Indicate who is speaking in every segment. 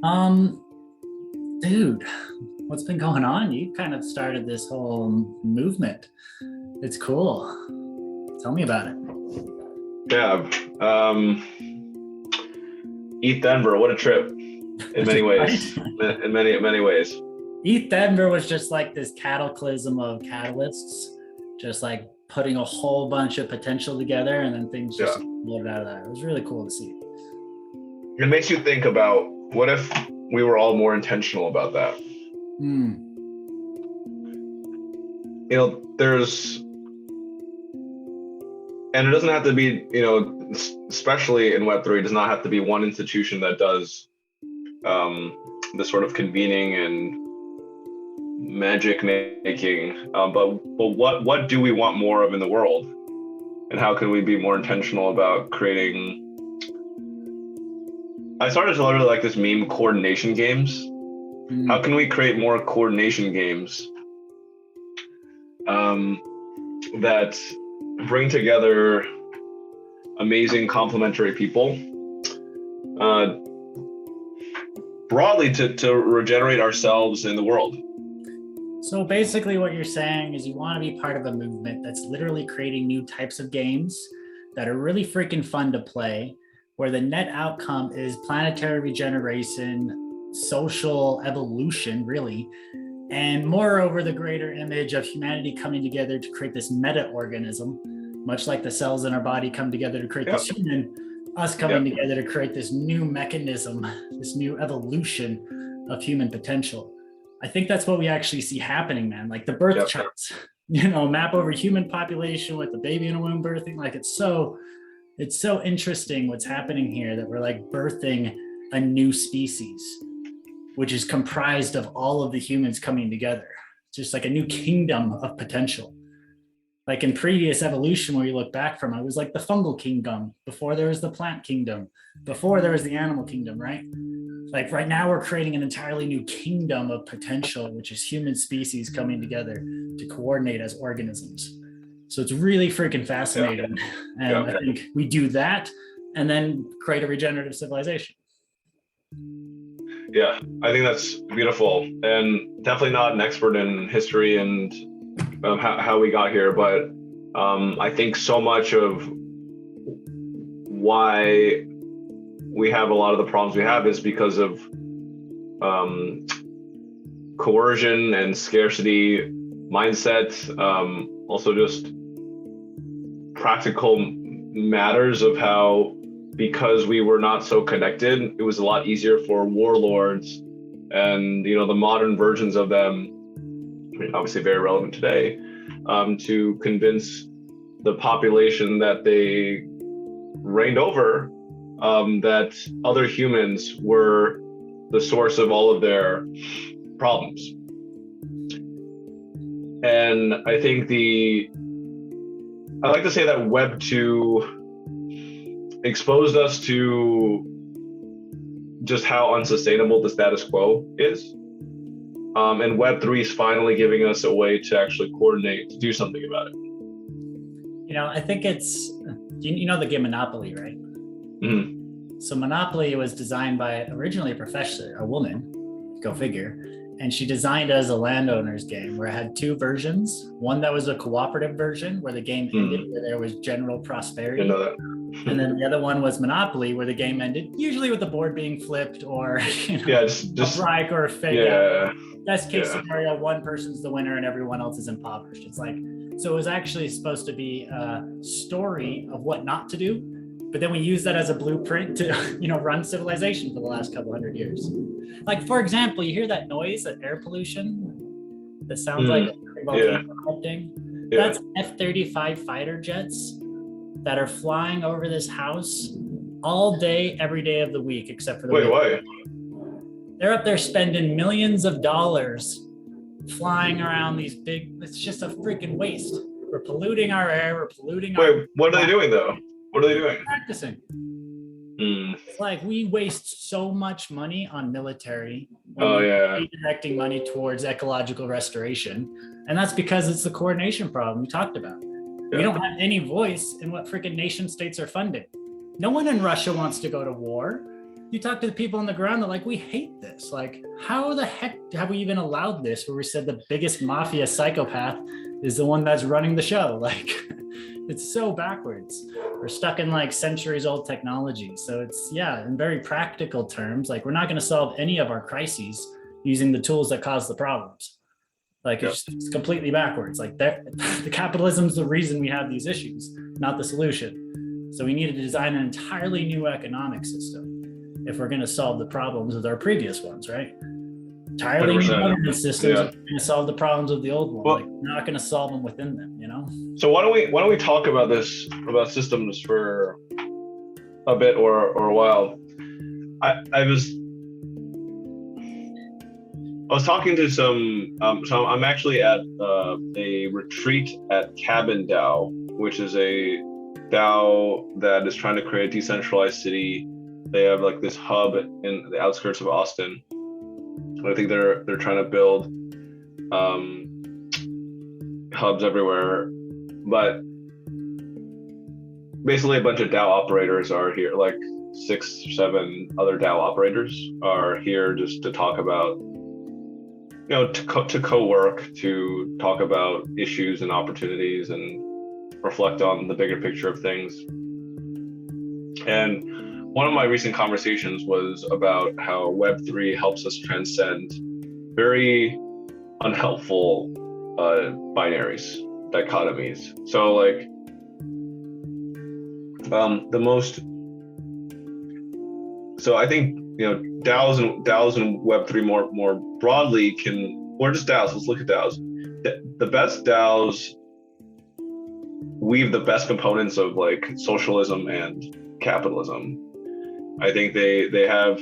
Speaker 1: Um, Dude, what's been going on? You kind of started this whole movement. It's cool. Tell me about it.
Speaker 2: Yeah. Um, Eat Denver. What a trip in many
Speaker 1: Right?
Speaker 2: ways. In many ways.
Speaker 1: ETH Denver was just like this cataclysm of catalysts, just like putting a whole bunch of potential together, and then things just
Speaker 2: Yeah.
Speaker 1: exploded out of that. It was really cool to see.
Speaker 2: It makes you think about what if we were all more intentional about that.
Speaker 1: Hmm.
Speaker 2: There's, and it doesn't have to be, especially in Web3, it does not have to be one institution that does the sort of convening and magic making. But what do we want more of in the world? And how can we be more intentional about creating? I started to really like this meme, coordination games. How can we create more coordination games that bring together amazing complementary people broadly to regenerate ourselves in the world?
Speaker 1: So basically what you're saying is you want to be part of a movement that's literally creating new types of games that are really freaking fun to play, where the net outcome is planetary regeneration, social evolution, really, and moreover, the greater image of humanity coming together to create this meta-organism, much like the cells in our body come together to create this human, us coming together to create this new mechanism, this new evolution of human potential. I think that's what we actually see happening, man. Like the birth charts, map over human population with the baby in a womb birthing. Like it's so interesting what's happening here, that we're like birthing a new species, which is comprised of all of the humans coming together. Just like a new kingdom of potential. Like in previous evolution, where you look back from, it was like the fungal kingdom, before there was the plant kingdom, before there was the animal kingdom, right? Like right now we're creating an entirely new kingdom of potential, which is human species coming together to coordinate as organisms. So it's really freaking fascinating. And I think we do that and then create a regenerative civilization.
Speaker 2: Yeah, I think that's beautiful, and definitely not an expert in history and how we got here, but I think so much of why we have a lot of the problems we have is because of coercion and scarcity mindset, also just practical matters of how, because we were not so connected, it was a lot easier for warlords and the modern versions of them, obviously very relevant today, to convince the population that they reigned over, that other humans were the source of all of their problems. And I think I like to say that Web 2 exposed us to just how unsustainable the status quo is. And Web 3 is finally giving us a way to actually coordinate, to do something about it.
Speaker 1: I think it's, the game Monopoly, right?
Speaker 2: Mm-hmm.
Speaker 1: So Monopoly was designed by originally a professor, a woman, go figure. And she designed it as a landowner's game where it had two versions. One that was a cooperative version where the game ended, where there was general prosperity.
Speaker 2: I know that.
Speaker 1: And then the other one was Monopoly, where the game ended, usually with the board being flipped or
Speaker 2: just
Speaker 1: a strike or a fake out. Best case scenario, one person's the winner and everyone else is impoverished. It's like, so it was actually supposed to be a story of what not to do. But then we use that as a blueprint to, run civilization for the last couple hundred years. Like, for example, you hear that noise, that air pollution that sounds like a volcano erupting. That's F-35 fighter jets that are flying over this house all day, every day of the week, except for the
Speaker 2: Wait, why?
Speaker 1: They're up there spending millions of dollars flying around these big, it's just a freaking waste. We're polluting our air, we're polluting our...
Speaker 2: what are they doing though? What are they doing?
Speaker 1: Practicing. It's like we waste so much money on military. Redirecting money towards ecological restoration. And that's because it's the coordination problem we talked about. We don't have any voice in what freaking nation states are funding. No one in Russia wants to go to war. you talk to the people on the ground, they're like, we hate this. Like, how the heck have we even allowed this, where we said the biggest mafia psychopath is the one that's running the show? Like, it's so backwards. We're stuck in like centuries old technology. So it's, yeah, in very practical terms, like we're not going to solve any of our crises using the tools that cause the problems. Like it's completely backwards. Like the capitalism's the reason we have these issues, not the solution. So we needed to design an entirely new economic system if we're going to solve the problems of our previous ones, right? Entirely new government systems are going to solve the problems of the old one. Well, like, we're not going to solve them within them, you know?
Speaker 2: So why don't we talk about about systems for a bit or a while? I was talking to some, so I'm actually at a retreat at Cabin DAO, which is a DAO that is trying to create a decentralized city. They have like this hub in the outskirts of Austin. I think they're trying to build hubs everywhere, but basically a bunch of DAO operators are here, like 6 or 7 other DAO operators are here just to talk about, you know, to co-work, to talk about issues and opportunities and reflect on the bigger picture of things. And one of my recent conversations was about how Web3 helps us transcend very unhelpful binaries, dichotomies. So like so I think, you know, DAOs and Web3 more broadly can, or just DAOs, let's look at DAOs. The best DAOs weave the best components of like socialism and capitalism. I think they have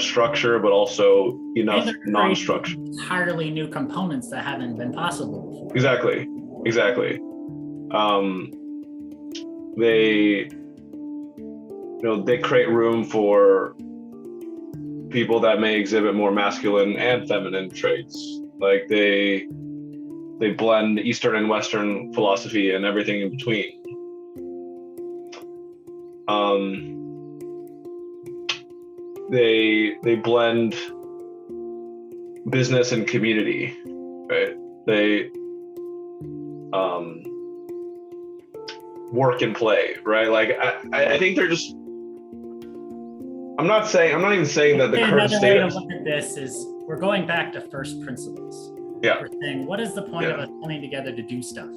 Speaker 2: structure, but also enough non-structure.
Speaker 1: Entirely new components that haven't been possible before.
Speaker 2: Exactly. They create room for people that may exhibit more masculine and feminine traits. Like they blend Eastern and Western philosophy and everything in between. They blend business and community, right? They work and play, right? Like I think they're just. I'm not even saying that the current state.
Speaker 1: Another way to look at this is we're going back to first principles.
Speaker 2: Yeah.
Speaker 1: We're saying, what is the point of us coming together to do stuff?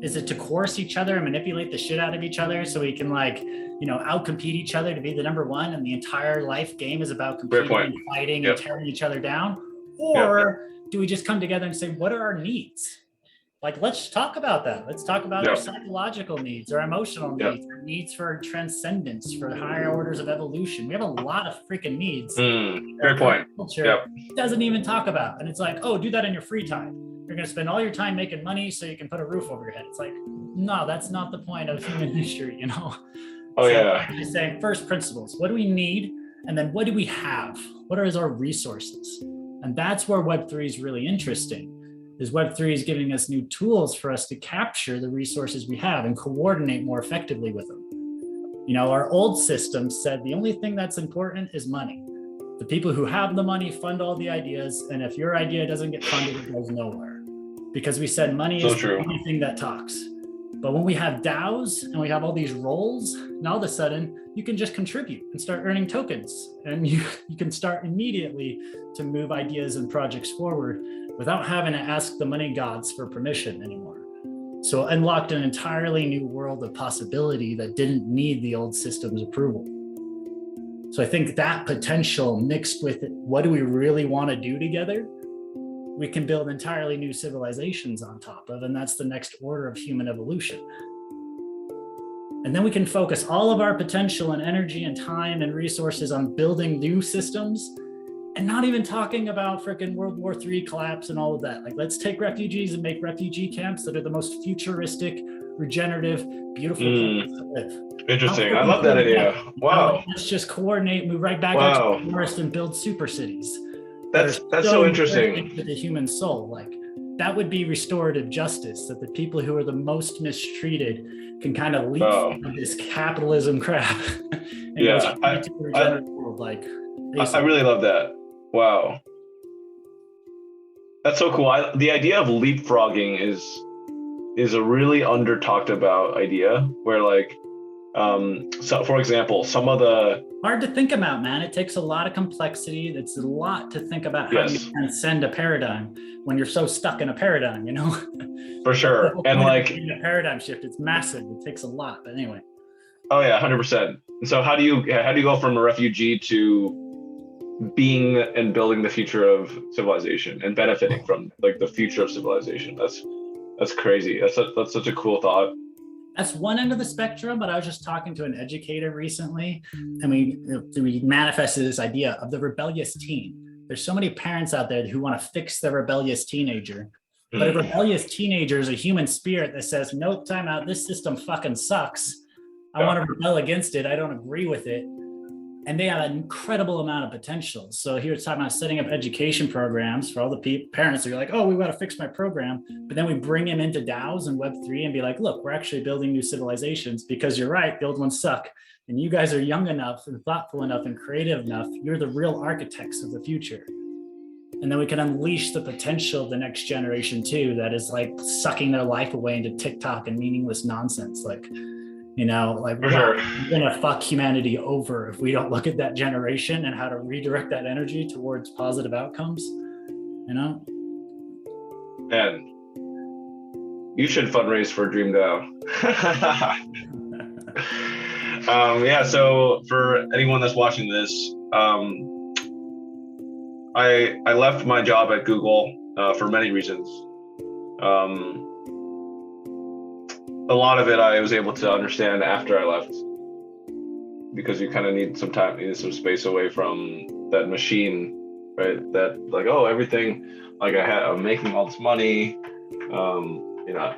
Speaker 1: Is it to coerce each other and manipulate the shit out of each other so we can like, you know, outcompete each other to be the number one, and the entire life game is about competing and fighting and tearing each other down? Or do we just come together and say, what are our needs? Like, let's talk about that. Let's talk about our psychological needs, our emotional needs, our needs for transcendence, for higher orders of evolution. We have a lot of freaking needs.
Speaker 2: Great point.
Speaker 1: Culture doesn't even talk about. And it's like, oh, do that in your free time. You're going to spend all your time making money so you can put a roof over your head. It's like, no, that's not the point of human history, you know? Just saying first principles. What do we need? And then what do we have? What are our resources? And that's where Web3 is really interesting. Is Web3 is giving us new tools for us to capture the resources we have and coordinate more effectively with them. You know, our old system said the only thing that's important is money. The people who have the money fund all the ideas, and if your idea doesn't get funded, it goes nowhere. Because we said money is the only thing that talks. But when we have DAOs and we have all these roles, now all of a sudden you can just contribute and start earning tokens, and you can start immediately to move ideas and projects forward without having to ask the money gods for permission anymore. So unlocked an entirely new world of possibility that didn't need the old system's approval. So I think that potential mixed with what do we really want to do together, we can build entirely new civilizations on top of, and that's the next order of human evolution. And then we can focus all of our potential and energy and time and resources on building new systems, and not even talking about freaking World War III collapse and all of that. Like, let's take refugees and make refugee camps that are the most futuristic, regenerative, beautiful places to live.
Speaker 2: Interesting. I love that idea. Wow.
Speaker 1: Let's just coordinate, move right back out to the forest and build super cities.
Speaker 2: That's so interesting.
Speaker 1: To the human soul, like that would be restorative justice, that the people who are the most mistreated can kind of leap from this capitalism crap.
Speaker 2: I
Speaker 1: world, like
Speaker 2: I really love that. Wow. That's so cool. The idea of leapfrogging is a really under talked about idea where like, so for example, some of the
Speaker 1: hard to think about, man. It takes a lot of complexity. It's a lot to think about how
Speaker 2: yes,
Speaker 1: you transcend a paradigm when you're so stuck in a paradigm, you know?
Speaker 2: for sure. And like,
Speaker 1: a paradigm shift, it's massive. It takes a lot. But anyway.
Speaker 2: oh yeah, 100%. And so how do you go from a refugee to being and building the future of civilization and benefiting from like the future of civilization? That's crazy. That's such a cool thought.
Speaker 1: That's one end of the spectrum, but I was just talking to an educator recently, and we manifested this idea of the rebellious teen. There's so many parents out there who want to fix the rebellious teenager, but a rebellious teenager is a human spirit that says, nope, time out, this system fucking sucks. I want to rebel against it. I don't agree with it. And they have an incredible amount of potential. So here it's talking about setting up education programs for all the parents who are like, oh, we got to fix my program. But then we bring them into DAOs and Web3 and be like, look, we're actually building new civilizations because you're right, the old ones suck. And you guys are young enough and thoughtful enough and creative enough. You're the real architects of the future. And then we can unleash the potential of the next generation too, that is like sucking their life away into TikTok and meaningless nonsense. Like, you know, like we're gonna fuck humanity over if we don't look at that generation and how to redirect that energy towards positive outcomes, you know?
Speaker 2: And you should fundraise for Dream DAO. Yeah, so for anyone that's watching this, I left my job at Google for many reasons. A lot of it I was able to understand after I left, because you kind of need some time, need some space away from that machine, right? That like, oh, everything, like I'm making all this money, you know,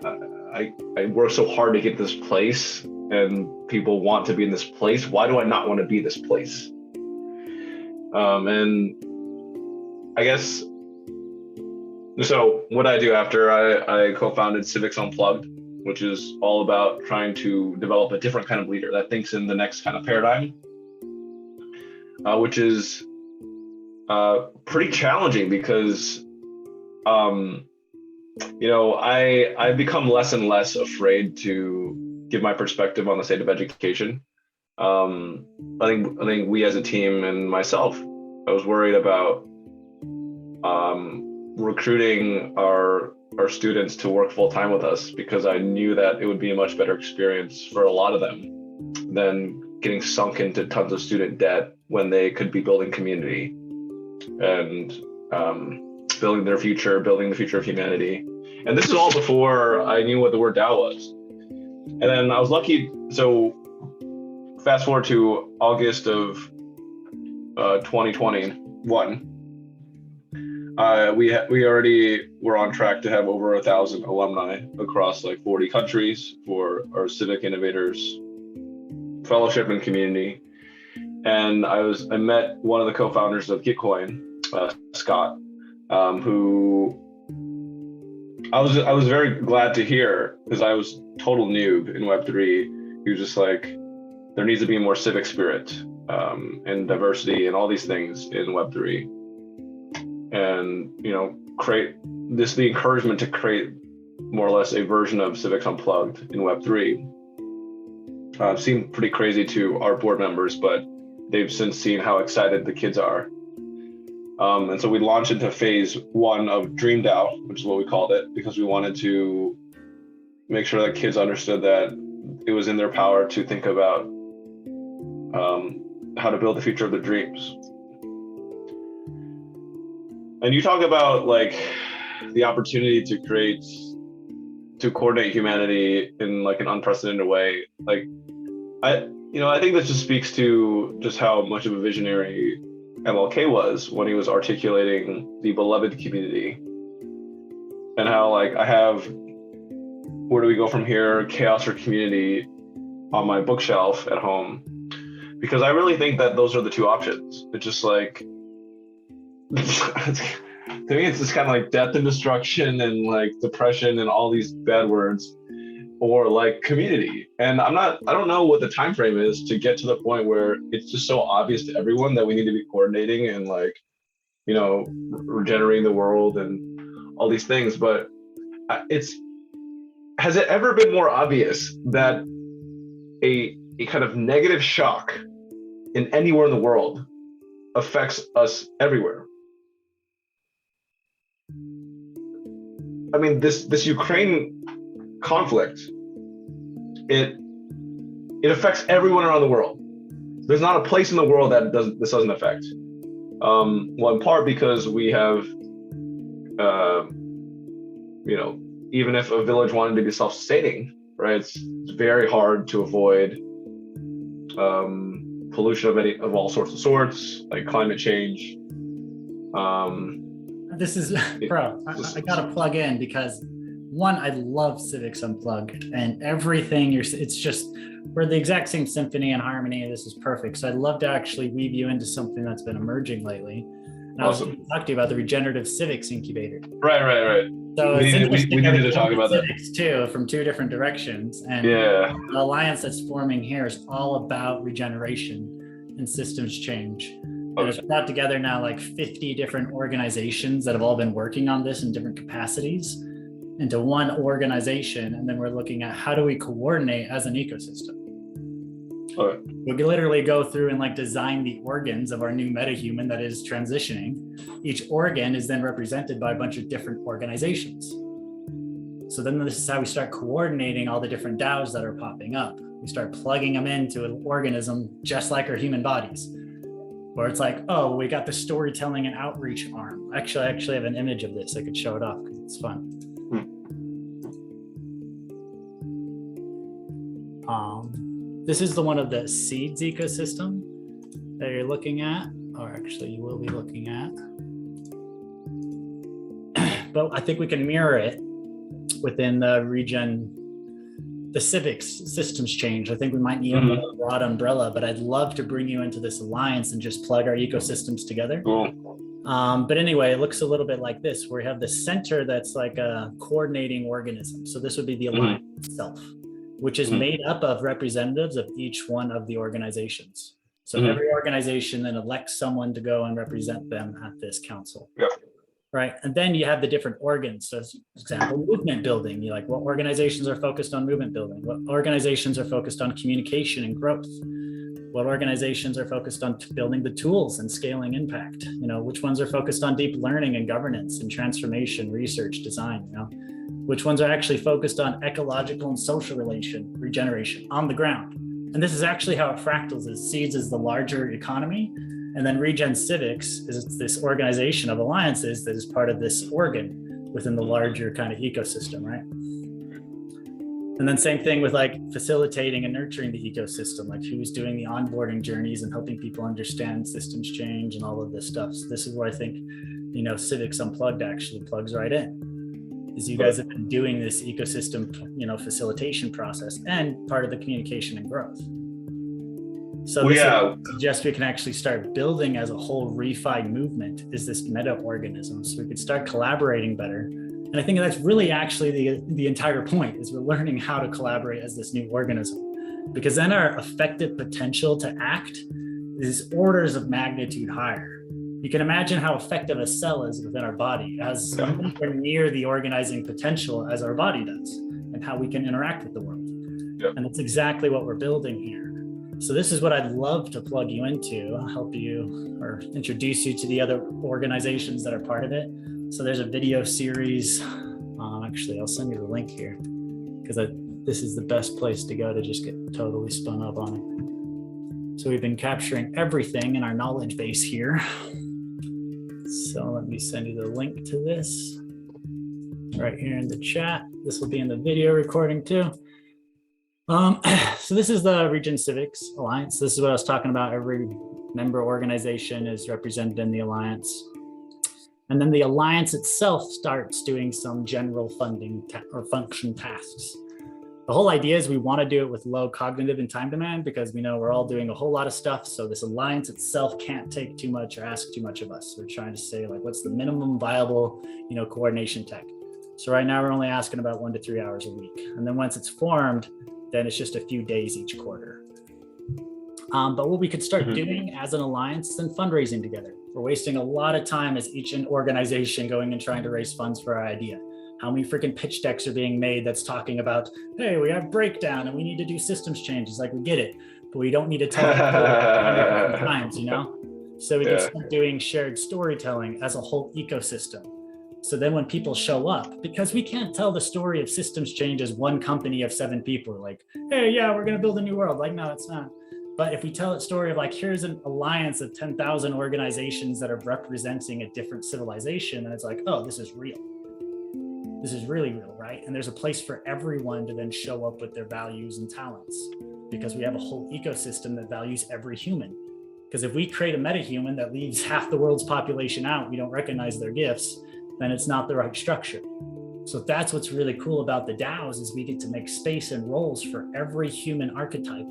Speaker 2: I work so hard to get this place, and people want to be in this place. Why do I not want to be this place? And I guess so. What I do after I co-founded Civics Unplugged, which is all about trying to develop a different kind of leader that thinks in the next kind of paradigm, which is pretty challenging because, you know, I've become less and less afraid to give my perspective on the state of education. I think we as a team and myself, I was worried about recruiting our students to work full time with us, because I knew that it would be a much better experience for a lot of them than getting sunk into tons of student debt when they could be building community and building their future, building the future of humanity. And this is all before I knew what the word DAO was. And then I was lucky. So fast forward to August of 2021. We already were on track to have over 1,000 alumni across like 40 countries for our Civic Innovators Fellowship and community. And I met one of the co-founders of Gitcoin, Scott, who I was very glad to hear, because I was total noob in Web3. He was just like, there needs to be more civic spirit and diversity and all these things in Web3. And, you know, create the encouragement to create more or less a version of Civics Unplugged in Web3 seemed pretty crazy to our board members, but they've since seen how excited the kids are. And so we launched into phase 1 of Dream DAO, which is what we called it, because we wanted to make sure that kids understood that it was in their power to think about how to build the future of their dreams. And you talk about like the opportunity to coordinate humanity in like an unprecedented way. Like I think this just speaks to just how much of a visionary MLK was when he was articulating the beloved community, and how like I have, where do we go from here, chaos or community, on my bookshelf at home, because I really think that those are the two options. It's just like, to me, it's just kind of like death and destruction and like depression and all these bad words. or like community. And I don't know what the time frame is to get to the point where it's just so obvious to everyone that we need to be coordinating and like, you know, regenerating the world and all these things. But has it ever been more obvious that a kind of negative shock in anywhere in the world affects us everywhere? I mean, this Ukraine conflict, it affects everyone around the world. There's not a place in the world that this doesn't affect. Well, in part because we have, you know, even if a village wanted to be self-sustaining, right? It's very hard to avoid pollution of all sorts, like climate change.
Speaker 1: This is, bro, I gotta plug in because one, I love Civics Unplugged and everything it's just, we're the exact same symphony and harmony, and this is perfect. So I'd love to actually weave you into something that's been emerging lately. And
Speaker 2: awesome.
Speaker 1: I was going to talk to you about the Regenerative Civics Incubator.
Speaker 2: Right.
Speaker 1: So
Speaker 2: we needed to talk about
Speaker 1: civics too, from two different directions. And
Speaker 2: yeah,
Speaker 1: the alliance that's forming here is all about regeneration and systems change. And it's brought together now like 50 different organizations that have all been working on this in different capacities into one organization. And then we're looking at how do we coordinate as an ecosystem.
Speaker 2: Okay.
Speaker 1: We can literally go through and like design the organs of our new metahuman that is transitioning. Each organ is then represented by a bunch of different organizations. So then this is how we start coordinating all the different DAOs that are popping up. We start plugging them into an organism just like our human bodies. Where it's like, oh, we got the storytelling and outreach arm. I actually have an image of this. I could show it off because it's fun. This is the one of the SEEDS ecosystem that you're looking at, or actually you will be looking at. But I think we can mirror it within the civics systems change. I think we might need a more broad umbrella, but I'd love to bring you into this alliance and just plug our ecosystems together.
Speaker 2: Cool.
Speaker 1: But anyway, it looks a little bit like this, where we have the center that's like a coordinating organism. So this would be the alliance itself, which is made up of representatives of each one of the organizations. So every organization then elects someone to go and represent them at this council.
Speaker 2: Yeah.
Speaker 1: Right. And then you have the different organs. So, for example, movement building. You like what organizations are focused on movement building? What organizations are focused on communication and growth? What organizations are focused on building the tools and scaling impact? You know, which ones are focused on deep learning and governance and transformation, research, design? You know, which ones are actually focused on ecological and social regeneration on the ground? And this is actually how it fractals is. SEEDS is the larger economy. And then Regen Civics is this organization of alliances that is part of this organ within the larger kind of ecosystem, right? And then same thing with like facilitating and nurturing the ecosystem, like who's doing the onboarding journeys and helping people understand systems change and all of this stuff. So this is where I think, you know, Civics Unplugged actually plugs right in. Is you guys have been doing this ecosystem, you know, facilitation process and part of the communication and growth. So this suggests we can actually start building as a whole refi movement is this meta organism. So we could start collaborating better. And I think that's really actually the entire point is we're learning how to collaborate as this new organism, because then our effective potential to act is orders of magnitude higher. You can imagine how effective a cell is within our body. It has nowhere near the organizing potential as our body does and how we can interact with the world.
Speaker 2: Yep.
Speaker 1: And that's exactly what we're building here. So this is what I'd love to plug you into, help you or introduce you to the other organizations that are part of it. So there's a video series. Actually, I'll send you the link here because this is the best place to go to just get totally spun up on it. So we've been capturing everything in our knowledge base here. So let me send you the link to this right here in the chat. This will be in the video recording too. So this is the Regen Civics Alliance. This is what I was talking about. Every member organization is represented in the Alliance. And then the Alliance itself starts doing some general funding or function tasks. The whole idea is we want to do it with low cognitive and time demand because we know we're all doing a whole lot of stuff. So this Alliance itself can't take too much or ask too much of us. We're trying to say like, what's the minimum viable, you know, coordination tech. So right now we're only asking about 1 to 3 hours a week. And then once it's formed, then it's just a few days each quarter. But what we could start doing as an alliance is then fundraising together. We're wasting a lot of time as each organization going and trying to raise funds for our idea. How many freaking pitch decks are being made that's talking about, hey, we have breakdown and we need to do systems changes. Like, we get it, but we don't need to tell it 100 times, you know? So we can start doing shared storytelling as a whole ecosystem. So then when people show up, because we can't tell the story of systems change as one company of 7 people, like, hey, yeah, we're going to build a new world. Like, no, it's not. But if we tell a story of like, here's an alliance of 10,000 organizations that are representing a different civilization, and it's like, oh, this is real. This is really real, right? And there's a place for everyone to then show up with their values and talents, because we have a whole ecosystem that values every human. Because if we create a meta-human that leaves half the world's population out, we don't recognize their gifts, then it's not the right structure. So that's what's really cool about the DAOs, is we get to make space and roles for every human archetype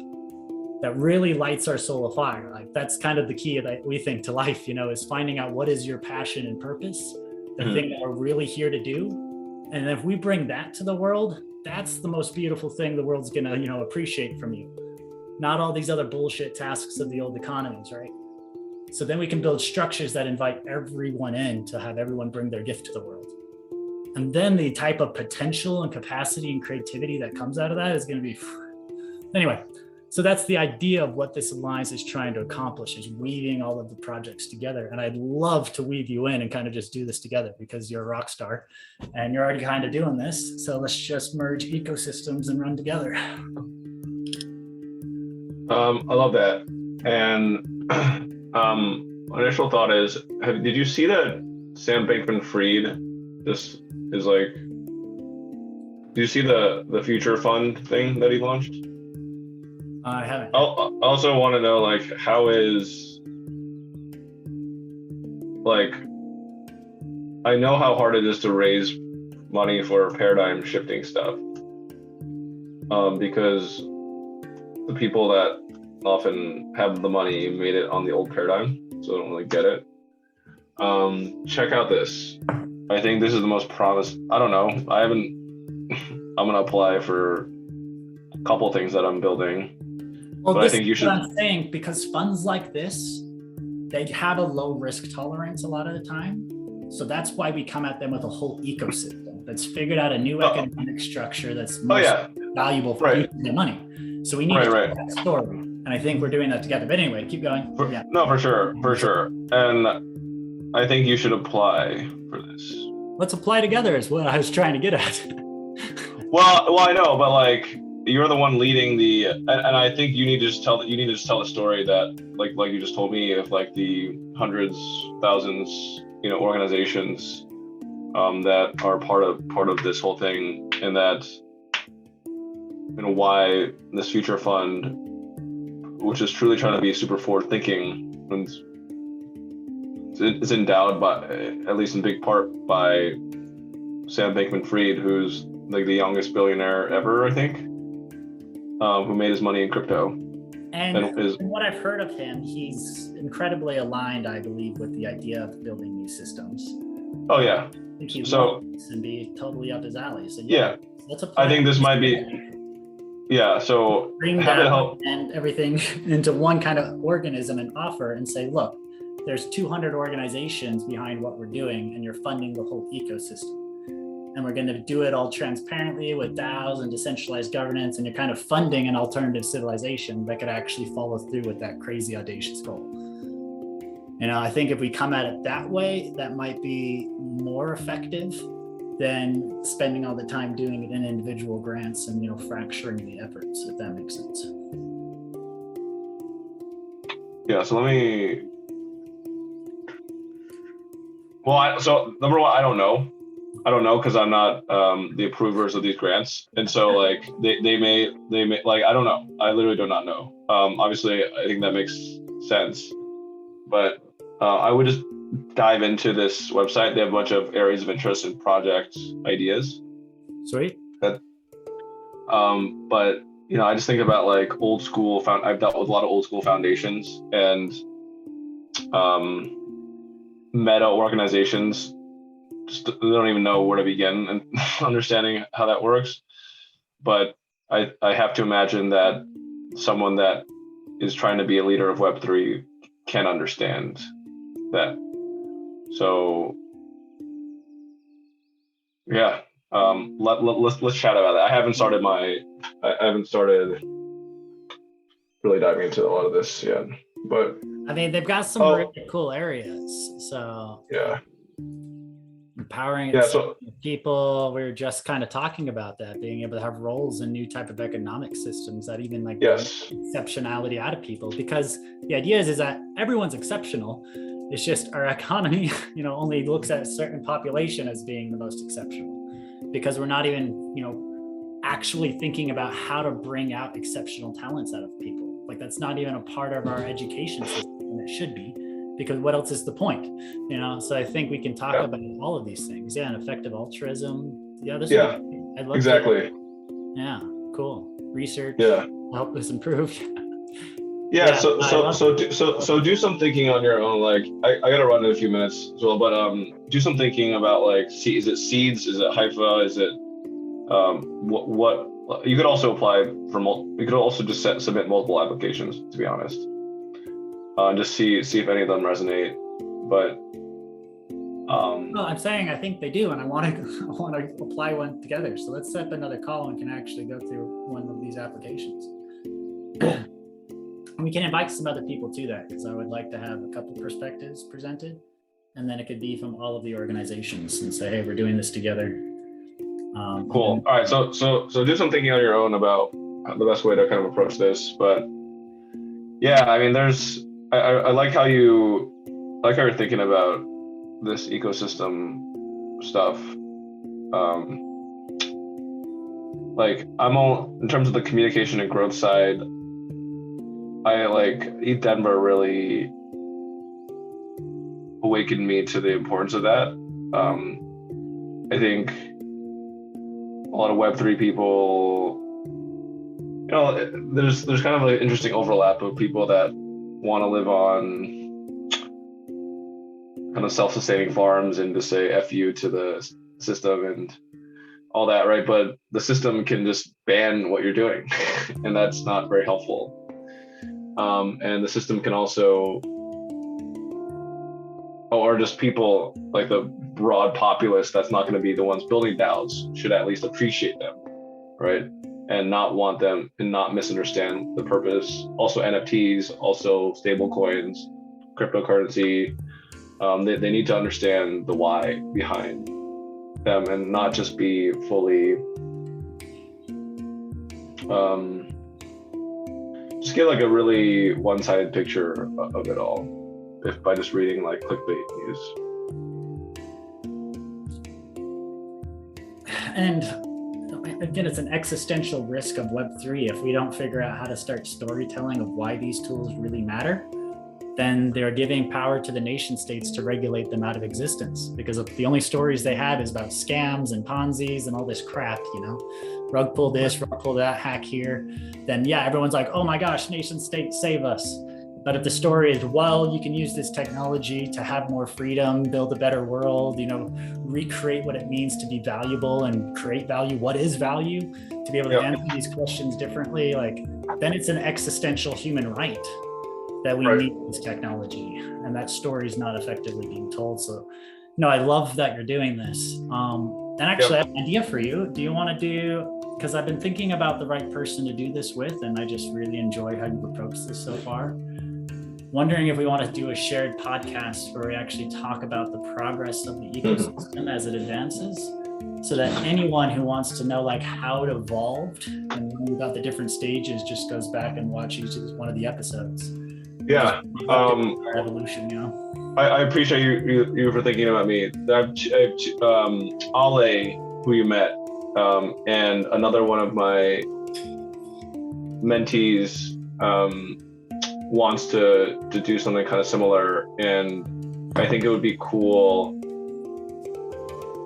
Speaker 1: that really lights our soul afire. Like, that's kind of the key that we think to life, you know, is finding out what is your passion and purpose, the thing that we're really here to do. And if we bring that to the world, that's the most beautiful thing the world's gonna, you know, appreciate from you. Not all these other bullshit tasks of the old economies, right? So then we can build structures that invite everyone in to have everyone bring their gift to the world. And then the type of potential and capacity and creativity that comes out of that is gonna be, anyway. So that's the idea of what this alliance is trying to accomplish, is weaving all of the projects together. And I'd love to weave you in and kind of just do this together, because you're a rock star and you're already kind of doing this. So let's just merge ecosystems and run together.
Speaker 2: I love that. And initial thought is, did you see that Sam Bankman-Fried just is like, do you see the future fund thing that he launched?
Speaker 1: I haven't.
Speaker 2: I also want to know, like, how is, like, I know how hard it is to raise money for paradigm shifting stuff, because the people that often have the money made it on the old paradigm, so I don't really get it. Check out this. I think this is the most I don't know. I'm gonna apply for a couple things that I'm building.
Speaker 1: Well,
Speaker 2: but
Speaker 1: this
Speaker 2: I think you
Speaker 1: is
Speaker 2: should.
Speaker 1: what I'm saying, because funds like this, they have a low risk tolerance a lot of the time. So that's why we come at them with a whole ecosystem that's figured out a new economic structure that's most valuable for using their money. So we need to tell that story. And I think we're doing that together. But anyway, keep going.
Speaker 2: No, for sure. And I think you should apply for this.
Speaker 1: Let's apply together is what I was trying to get at.
Speaker 2: well, I know, but like, you're the one leading the, and I think you need to just tell the story that, like you just told me, of like the hundreds, thousands, you know, organizations that are part of this whole thing, and that, you know, why this future fund, which is truly trying to be super forward thinking, and is endowed by, at least in big part, by Sam Bankman-Fried, who's like the youngest billionaire ever, I think. Who made his money in crypto.
Speaker 1: And from what I've heard of him, he's incredibly aligned, I believe, with the idea of building these systems.
Speaker 2: Oh yeah.
Speaker 1: I think he'd love this and be totally up his alley. So let's apply.
Speaker 2: I think this might be. Yeah. So
Speaker 1: bring that and everything into one kind of organism and offer and say, look, there's 200 organizations behind what we're doing, and you're funding the whole ecosystem. And we're going to do it all transparently with DAOs and decentralized governance, and you're kind of funding an alternative civilization that could actually follow through with that crazy audacious goal. You know, I think if we come at it that way, that might be more effective than spending all the time doing it in individual grants and, you know, fracturing the efforts, if that makes sense.
Speaker 2: Yeah, so let me, so number one, I don't know because I'm not the approvers of these grants, and so like they may like, I don't know. I literally do not know. Obviously, I think that makes sense, but I would just dive into this website. They have a bunch of areas of interest and project ideas.
Speaker 1: Sweet.
Speaker 2: But you know, I just think about like old school. I've dealt with a lot of old school foundations and meta organizations just don't even know where to begin and understanding how that works. But I have to imagine that someone that is trying to be a leader of Web3 can understand that. So yeah, let's chat about that. I haven't started really diving into a lot of this yet, but
Speaker 1: I mean, they've got some really cool areas. So
Speaker 2: yeah,
Speaker 1: empowering people. We were just kind of talking about that, being able to have roles in new type of economic systems that even like exceptionality out of people, because the idea is that everyone's exceptional. It's just our economy, only looks at a certain population as being the most exceptional, because we're not even, actually thinking about how to bring out exceptional talents out of people. Like that's not even a part of our education system, and it should be, because what else is the point? So I think we can talk about all of these things. Yeah, and effective altruism. Yeah, I'd love
Speaker 2: exactly.
Speaker 1: Yeah, cool. Research.
Speaker 2: Yeah.
Speaker 1: Help this improve.
Speaker 2: So do some thinking on your own. Like I gotta run in a few minutes as well, but do some thinking about like, is it SEEDS? Is it Haifa? Is it what you could also apply for? You could also just submit multiple applications, to be honest. Just see if any of them resonate. But
Speaker 1: no, I'm saying I think they do, and I want to apply one together. So let's set up another call and can actually go through one of these applications. And we can invite some other people to that, because I would like to have a couple perspectives presented, and then it could be from all of the organizations and say, hey, we're doing this together.
Speaker 2: Cool. All right. So do some thinking on your own about the best way to kind of approach this. But yeah, I mean, I like how you're thinking about this ecosystem stuff. Like in terms of the communication and growth side, I like ETH Denver really awakened me to the importance of that. I think a lot of Web3 people, there's kind of an interesting overlap of people that want to live on kind of self-sustaining farms and just say F you to the system and all that, right? But the system can just ban what you're doing, and that's not very helpful. And the system can also, or just people like the broad populace that's not going to be the ones building DAOs should at least appreciate them, right? And not want them and not misunderstand the purpose. Also NFTs, also stable coins, cryptocurrency. They need to understand the why behind them and not just be fully just get like a really one-sided picture of it all by just reading like clickbait news.
Speaker 1: And again, it's an existential risk of Web3. If we don't figure out how to start storytelling of why these tools really matter, then they're giving power to the nation states to regulate them out of existence, because the only stories they have is about scams and Ponzi's and all this crap, rug pull this, rug pull that, hack here. Then yeah, everyone's like, oh my gosh, nation states save us. But if the story is, well, you can use this technology to have more freedom, build a better world, recreate what it means to be valuable and create value. What is value? To be able to answer these questions differently, then it's an existential human right that we need this technology. And that story is not effectively being told. So no, I love that you're doing this. And actually I have an idea for you. Do you want to because I've been thinking about the right person to do this with, and I just really enjoy how you've approached this so far. Wondering if we want to do a shared podcast where we actually talk about the progress of the ecosystem as it advances, so that anyone who wants to know how it evolved and about the different stages just goes back and watches one of the episodes.
Speaker 2: Yeah.
Speaker 1: Evolution,
Speaker 2: I appreciate you for thinking about me. Ale, who you met, and another one of my mentees wants to do something kind of similar, and I think it would be cool.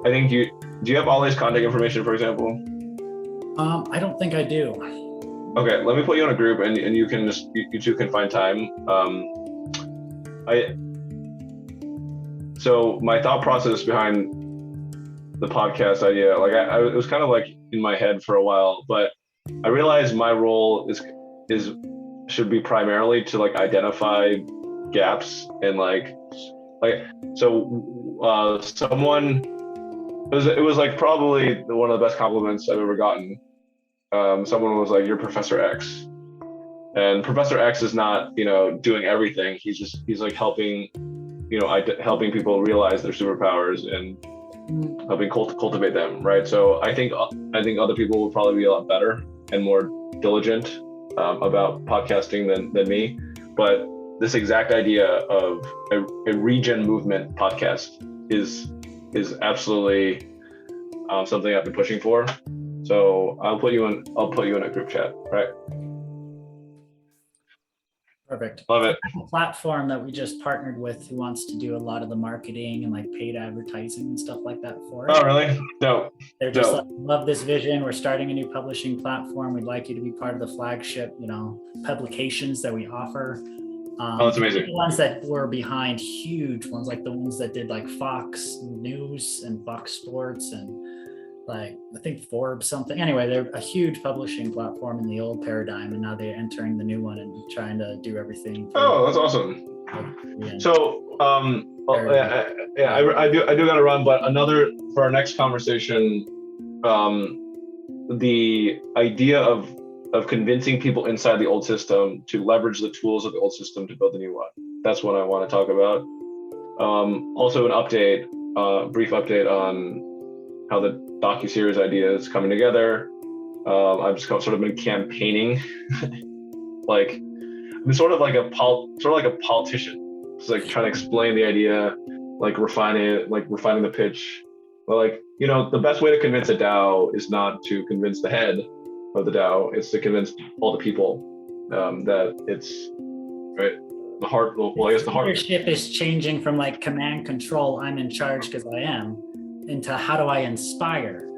Speaker 2: I think do you have Ale's contact information, for example?
Speaker 1: I don't think I do.
Speaker 2: Okay, let me put you on a group, and you can you two can find time. So my thought process behind the podcast idea, like it was kind of like in my head for a while, but I realized my role is should be primarily to like identify gaps and like so someone it was like probably one of the best compliments I've ever gotten. Someone was like, "You're Professor X," and Professor X is not doing everything. He's like helping helping people realize their superpowers and helping cultivate them, right? So I think other people will probably be a lot better and more diligent about podcasting than me. But this exact idea of a regen movement podcast is absolutely something I've been pushing for. So I'll put you in a group chat, right?
Speaker 1: Perfect.
Speaker 2: Love it.
Speaker 1: A platform that we just partnered with who wants to do a lot of the marketing and like paid advertising and stuff like that for it.
Speaker 2: Oh, really? No.
Speaker 1: They're just like, love this vision. We're starting a new publishing platform. We'd like you to be part of the flagship, publications that we offer.
Speaker 2: Oh, that's amazing.
Speaker 1: The ones that were behind huge ones, like the ones that did like Fox News and Fox Sports and like I think Forbes something. Anyway, they're a huge publishing platform in the old paradigm, and now they're entering the new one and trying to do everything.
Speaker 2: Oh, that's awesome. So I do gotta run, but for our next conversation, the idea of convincing people inside the old system to leverage the tools of the old system to build a new one. That's what I want to talk about. Also an brief update on how the docuseries idea is coming together. I've just sort of been campaigning, like I'm sort of like a politician, just like trying to explain the idea, like refining the pitch. But like the best way to convince a DAO is not to convince the head of the DAO; it's to convince all the people that it's right. The heart. Well, I guess the heart.
Speaker 1: Leadership is changing from like command control. I'm in charge because I am, into how do I inspire?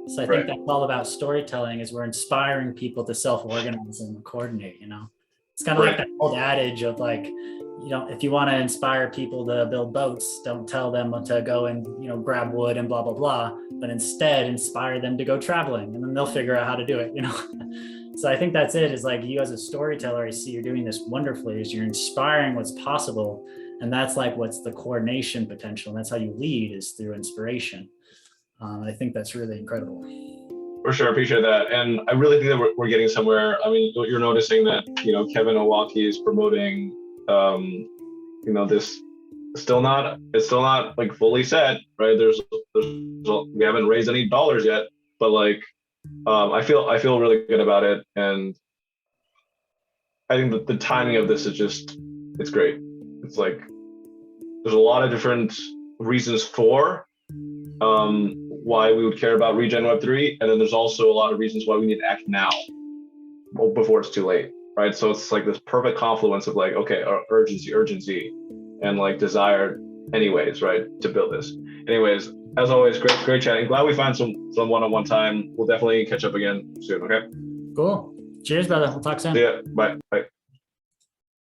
Speaker 1: So I think that's all about storytelling, is we're inspiring people to self-organize and coordinate, It's kind of like that old adage of like, if you want to inspire people to build boats, don't tell them to go and, grab wood and blah, blah, blah, but instead inspire them to go traveling and then they'll figure out how to do it, So I think that's it, is like you as a storyteller, I see you're doing this wonderfully, is you're inspiring what's possible. And that's like what's the coordination potential. And that's how you lead, is through inspiration. I think that's really incredible.
Speaker 2: For sure, appreciate that. And I really think that we're getting somewhere. I mean, you're noticing that, Kevin Owaki is promoting, this it's still not like fully set, right? We haven't raised any dollars yet, but like, I feel really good about it. And I think that the timing of this is it's great. It's like, there's a lot of different reasons for why we would care about Regen Web3, and then there's also a lot of reasons why we need to act now, before it's too late, right? So it's like this perfect confluence of like, okay, urgency, and like desire, anyways, right, to build this. Anyways, as always, great chatting. Glad we found some one-on-one time. We'll definitely catch up again soon. Okay.
Speaker 1: Cool. Cheers, brother. We'll talk soon.
Speaker 2: See ya. Bye.